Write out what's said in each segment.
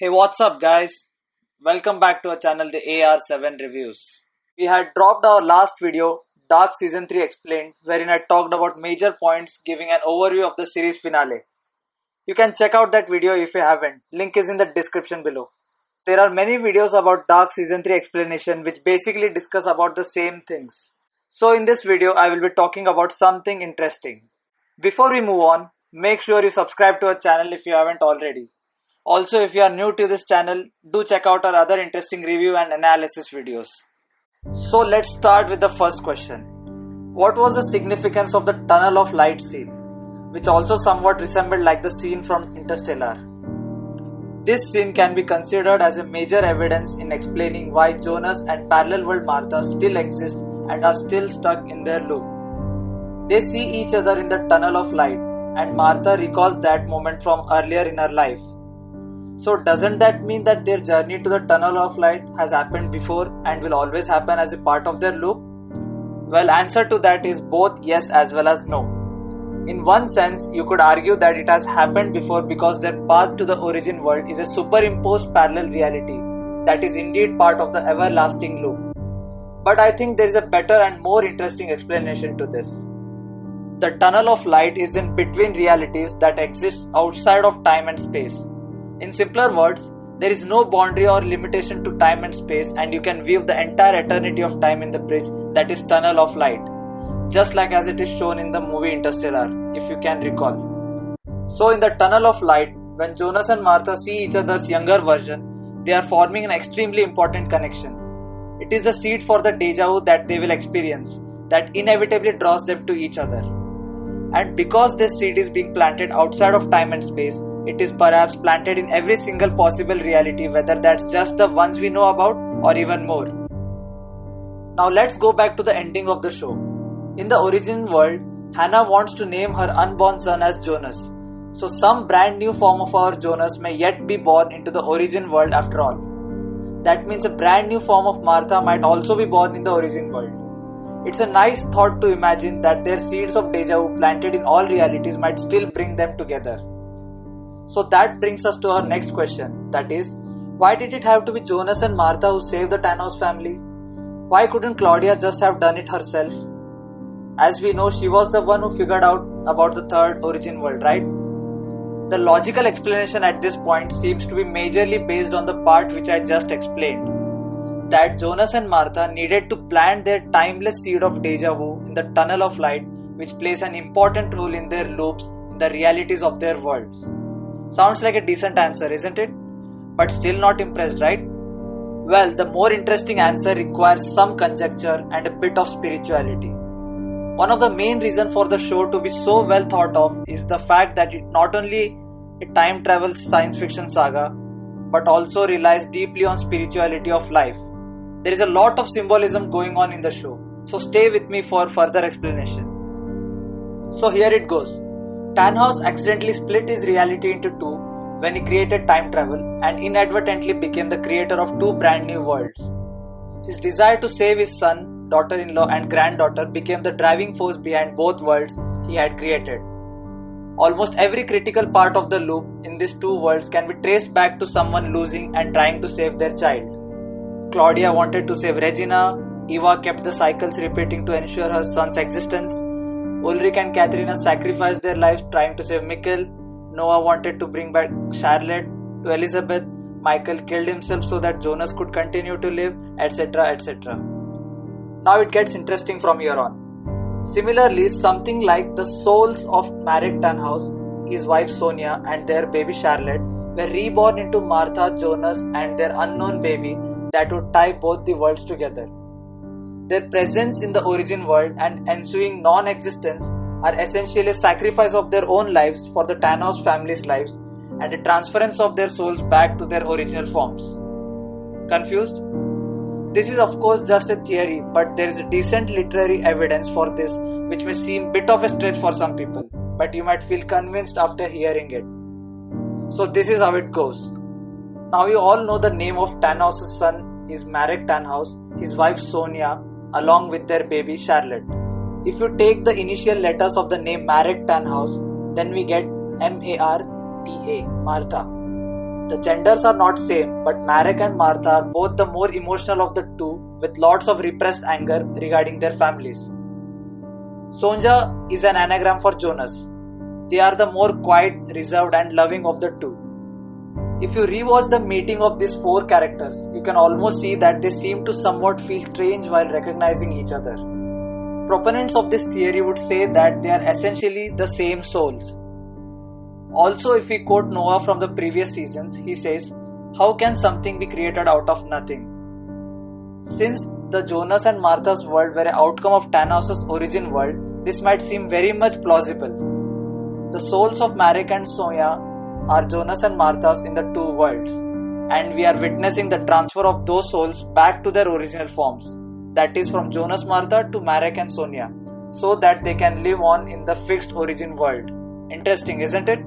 Hey, what's up, guys? Welcome back to our channel, the AR7 Reviews. We had dropped our last video, Dark Season 3 Explained, wherein I talked about major points giving an overview of the series finale. You can check out that video if you haven't. Link is in the description below. There are many videos about Dark Season 3 Explanation which basically discuss about the same things. So in this video, I will be talking about something interesting. Before we move on, make sure you subscribe to our channel if you haven't already. Also, if you are new to this channel, do check out our other interesting review and analysis videos. So let's start with the first question. What was the significance of the tunnel of light scene, which also somewhat resembled like the scene from Interstellar? This scene can be considered as a major evidence in explaining why Jonas and parallel world Martha still exist and are still stuck in their loop. They see each other in the tunnel of light, and Martha recalls that moment from earlier in her life. So doesn't that mean that their journey to the tunnel of light has happened before and will always happen as a part of their loop? Well, answer to that is both yes as well as no. In one sense, you could argue that it has happened before because their path to the origin world is a superimposed parallel reality that is indeed part of the everlasting loop. But I think there is a better and more interesting explanation to this. The tunnel of light is in between realities that exist outside of time and space. In simpler words, there is no boundary or limitation to time and space, and you can view the entire eternity of time in the bridge that is tunnel of light, just like as it is shown in the movie Interstellar, if you can recall. So in the tunnel of light, when Jonas and Martha see each other's younger version, they are forming an extremely important connection. It is the seed for the deja vu that they will experience that inevitably draws them to each other. And because this seed is being planted outside of time and space, it is perhaps planted in every single possible reality, whether that's just the ones we know about or even more. Now let's go back to the ending of the show. In the origin world, Hannah wants to name her unborn son as Jonas. So some brand new form of our Jonas may yet be born into the origin world after all. That means a brand new form of Martha might also be born in the origin world. It's a nice thought to imagine that their seeds of deja vu planted in all realities might still bring them together. So that brings us to our next question, that is, why did it have to be Jonas and Martha who saved the Thanos family? Why couldn't Claudia just have done it herself? As we know, she was the one who figured out about the third origin world, right? The logical explanation at this point seems to be majorly based on the part which I just explained, that Jonas and Martha needed to plant their timeless seed of deja vu in the tunnel of light, which plays an important role in their loops in the realities of their worlds. Sounds like a decent answer, isn't it? But still not impressed, right? Well, the more interesting answer requires some conjecture and a bit of spirituality. One of the main reasons for the show to be so well thought of is the fact that it not only a time travel science fiction saga, but also relies deeply on spirituality of life. There is a lot of symbolism going on in the show, so stay with me for further explanation. So here it goes. Thanos accidentally split his reality into two when he created time travel and inadvertently became the creator of two brand new worlds. His desire to save his son, daughter-in-law and granddaughter became the driving force behind both worlds he had created. Almost every critical part of the loop in these two worlds can be traced back to someone losing and trying to save their child. Claudia wanted to save Regina, Eva kept the cycles repeating to ensure her son's existence, Ulrich and Katharina sacrificed their lives trying to save Mikkel, Noah wanted to bring back Charlotte to Elizabeth, Michael killed himself so that Jonas could continue to live, etc. etc. Now it gets interesting from here on. Similarly, something like the souls of Marek Tannhaus, his wife Sonia and their baby Charlotte were reborn into Martha, Jonas and their unknown baby that would tie both the worlds together. Their presence in the origin world and ensuing non-existence are essentially a sacrifice of their own lives for the Thanos family's lives and a transference of their souls back to their original forms. Confused? This is of course just a theory, but there is a decent literary evidence for this which may seem a bit of a stretch for some people, but you might feel convinced after hearing it. So this is how it goes. Now you all know the name of Thanos' son is Marek Tannhaus, his wife Sonia, along with their baby Charlotte. If you take the initial letters of the name Marek Tannhaus, then we get M-A-R-T-A, Martha. The genders are not same, but Marek and Martha are both the more emotional of the two with lots of repressed anger regarding their families. Sonja is an anagram for Jonas. They are the more quiet, reserved and loving of the two. If you rewatch the meeting of these four characters, you can almost see that they seem to somewhat feel strange while recognizing each other. Proponents of this theory would say that they are essentially the same souls. Also, if we quote Noah from the previous seasons, he says, "How can something be created out of nothing?" Since the Jonas and Martha's world were an outcome of Thanos' origin world, this might seem very much plausible. The souls of Marek and Sonia are Jonas and Martha's in the two worlds, and we are witnessing the transfer of those souls back to their original forms, that is from Jonas Martha to Marek and Sonia, so that they can live on in the fixed origin world. Interesting, isn't it?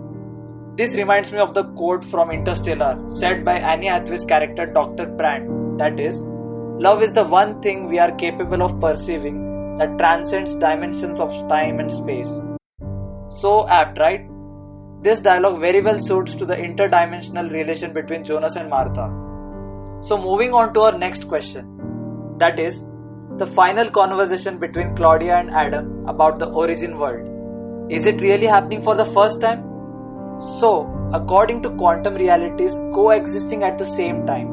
This reminds me of the quote from Interstellar said by Annie Hathaway's character Dr. Brand, that is, "Love is the one thing we are capable of perceiving that transcends dimensions of time and space." So apt, right? This dialogue very well suits to the interdimensional relation between Jonas and Martha. So moving on to our next question, that is, the final conversation between Claudia and Adam about the origin world. Is it really happening for the first time? So, according to quantum realities coexisting at the same time,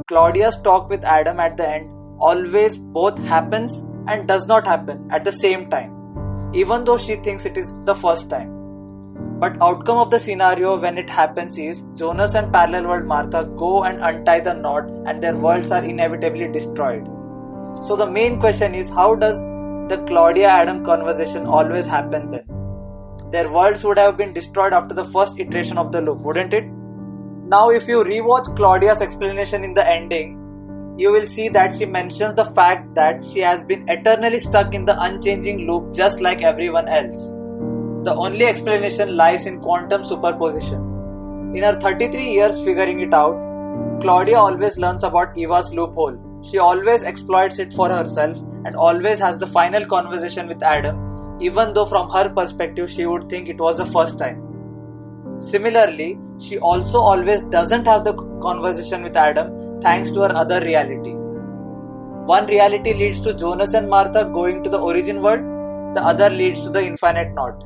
Claudia's talk with Adam at the end always both happens and does not happen at the same time, even though she thinks it is the first time. But outcome of the scenario when it happens is Jonas and parallel world Martha go and untie the knot and their worlds are inevitably destroyed. So the main question is, how does the Claudia-Adam conversation always happen then? Their worlds would have been destroyed after the first iteration of the loop, wouldn't it? Now if you rewatch Claudia's explanation in the ending, you will see that she mentions the fact that she has been eternally stuck in the unchanging loop just like everyone else. The only explanation lies in quantum superposition. In her 33 years figuring it out, Claudia always learns about Eva's loophole. She always exploits it for herself and always has the final conversation with Adam, even though from her perspective she would think it was the first time. Similarly, she also always doesn't have the conversation with Adam thanks to her other reality. One reality leads to Jonas and Martha going to the origin world, the other leads to the infinite knot.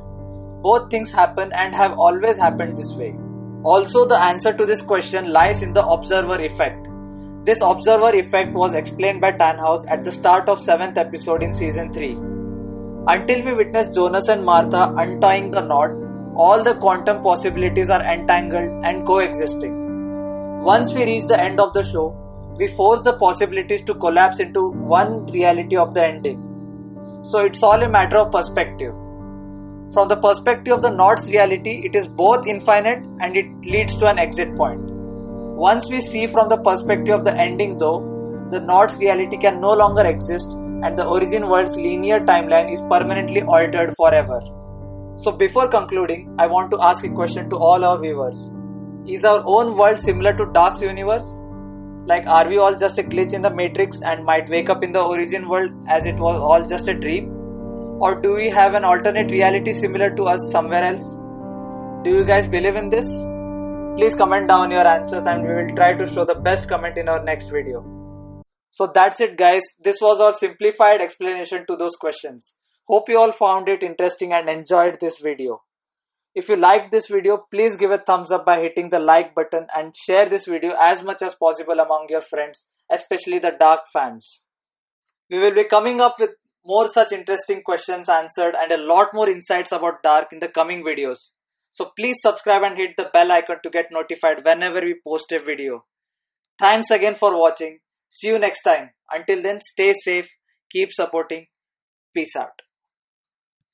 Both things happen and have always happened this way. Also, the answer to this question lies in the observer effect. This observer effect was explained by Tannhaus at the start of 7th episode in season 3. Until we witness Jonas and Martha untying the knot, all the quantum possibilities are entangled and coexisting. Once we reach the end of the show, we force the possibilities to collapse into one reality of the ending. So it's all a matter of perspective. From the perspective of the knot's reality, it is both infinite and it leads to an exit point. Once we see from the perspective of the ending though, the knot's reality can no longer exist and the origin world's linear timeline is permanently altered forever. So before concluding, I want to ask a question to all our viewers. Is our own world similar to Dark's universe? Like, are we all just a glitch in the matrix and might wake up in the origin world as it was all just a dream? Or do we have an alternate reality similar to us somewhere else? Do you guys believe in this? Please comment down your answers and we will try to show the best comment in our next video. So that's it guys, this was our simplified explanation to those questions. Hope you all found it interesting and enjoyed this video. If you liked this video, please give a thumbs up by hitting the like button and share this video as much as possible among your friends, especially the Dark fans. We will be coming up with more such interesting questions answered and a lot more insights about Dark in the coming videos. So please subscribe and hit the bell icon to get notified whenever we post a video. Thanks again for watching. See you next time. Until then, stay safe, keep supporting. Peace out.